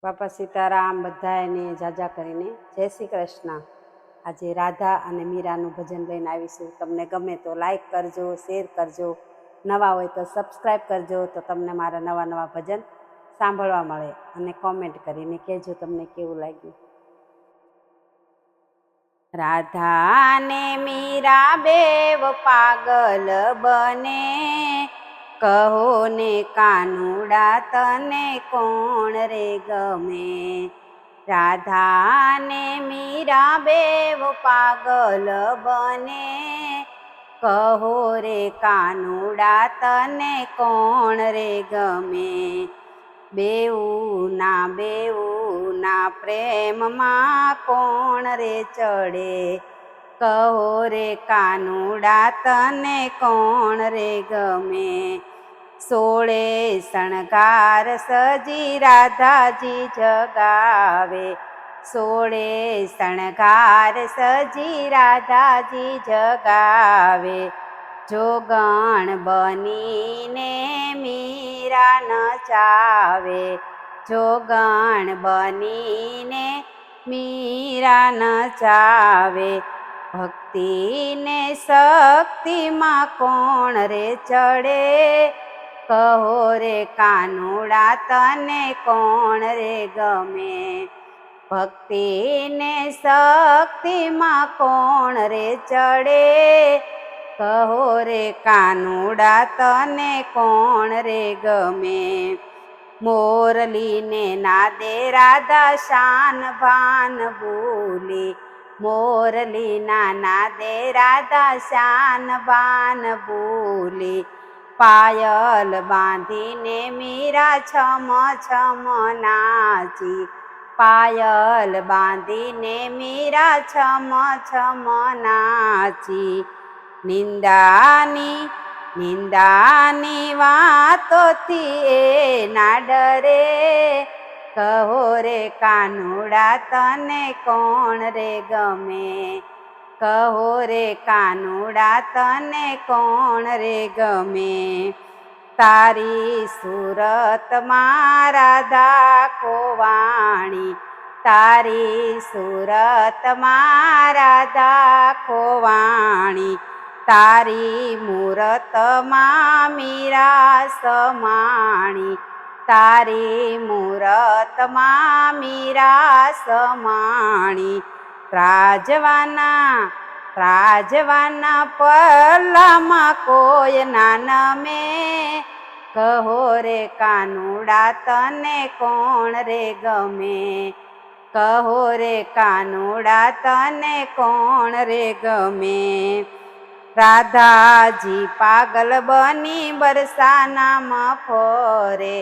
બાપા સીતારામ બધાને જાજા કરીને જય શ્રી કૃષ્ણ। આજે રાધા અને મીરાનું ભજન લઈને આવીશું। તમને ગમે તો લાઈક કરજો, શેર કરજો, નવા હોય તો સબસ્ક્રાઈબ કરજો, તો તમને મારા નવા નવા ભજન સાંભળવા મળે। અને કોમેન્ટ કરીને કહેજો તમને કેવું લાગ્યું। રાધા ને મીરા બેવ પાગલ બને, કહો ને કાનુડા તને કોણ રે ગમે। રાધા ને મીરા બેવ પાગલ બને, કહો રે કાનુડા તને કોણ રે ગમે। બેઉના પ્રેમમાં કોણ રે ચડે, કહો રે કાનુડા તને કોણ રે ગમે। સોળે શણગાર સજી રાધાજી જગાવે, સોળે શણગાર સજી રાધાજી જગાવે। જોગણ બનીને મીરા નચાવે, જોગણ બનીને મીરા નચાવે। ભક્તિને શક્તિમાં કોણ રે ચડે, કહો રે કાનુડા તને કોણ રે ગમે। ભક્તિને શક્તિમાં કોણ રે ચડે, કહો રે કાનુડા તને કોણ રે ગમે। મોરલીને નાદે રાધા શાન ભાન ભૂલી, મોરલીના નાદે રાધા શાન ભાન ભૂલી। પાયલ બાંધીને મીરા છમ છમ નાચી, પાયલ બાંધીને મીરા છમ છમ નાચી। નિંદાની વાતોથી એ ના ડરે, કહો રે કાનુડા તને કોણ રે ગમે। કહો રે કાનુડા તને કોણ રે ગમે। તારી સુરતમાં રાધા ખોવાણી, તારી સુરતમાં રાધા ખોવાણી। તારી મૂરતમાં મીરા સમાણી, તારી મૂરતમાં મીરા સમાણી। ત્રાજવાના પલ્લામાં કોઈ ના નમે, કહો રે કાનુડા તને કોણ રે ગમે। કહો રે કાનુડા તને કોણ રે ગમે। રાધાજી પાગલ બની બરસાનામાં ફરે,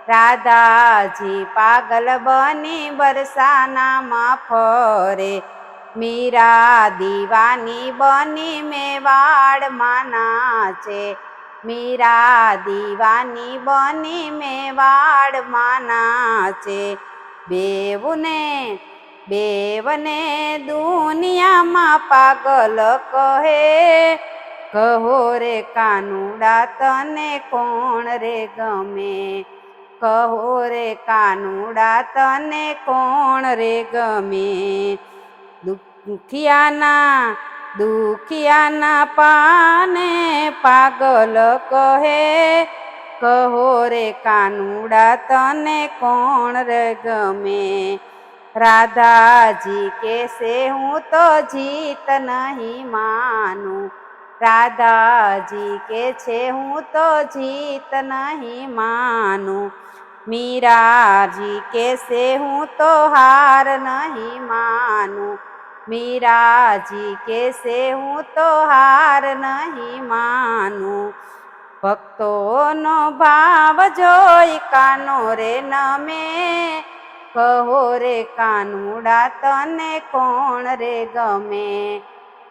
રાધાજી પાગલ બની બરસાનામાં ફરે। મીરા દીવાની બની મેવાડમાં નાચે, મીરા દીવાની બની મેવાડમાં નાચે। બેવને દુનિયામાં પાગલ કહે, કહો રે કાનુડા તને કોણ રે ગમે। કહો રે કાનુડા તને કોણ રે ગમે। દુખિયાના પાને પાગલ કહે, કહો રે કાનુડા તને કોણ રે ગમે। રાધાજી કેસે હું તો જીત નહીં માનું, રાધાજી કે છે હું તો જીત નહીં માનું। મીરાજી કેસે હું તો હાર નહીં માનું, મીરાજી કેસે હું તો હાર નહીં માનું। ભક્તોનો ભાવ જોઈ કાનો રે નમે, કહો રે કાનુડા તને કોણ રે ગમે।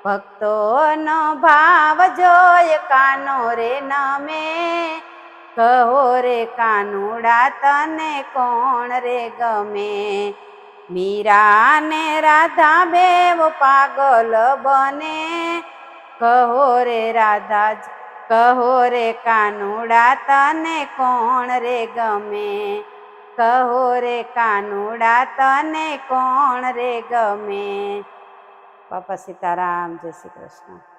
ભક્તોનો ભાવ જોઈ કાનો રે નમે, કહો રે કાનુડા તને કોણ રે ગમે। મીરા ને રાધા બેવ પાગલ બને, કહો રે કહો રે કાનુડા તને કોણ રે ગમે। કહો રે કાનુડા તને કોણ રે ગમે. બાપા સીતારામ, જય શ્રી કૃષ્ણ.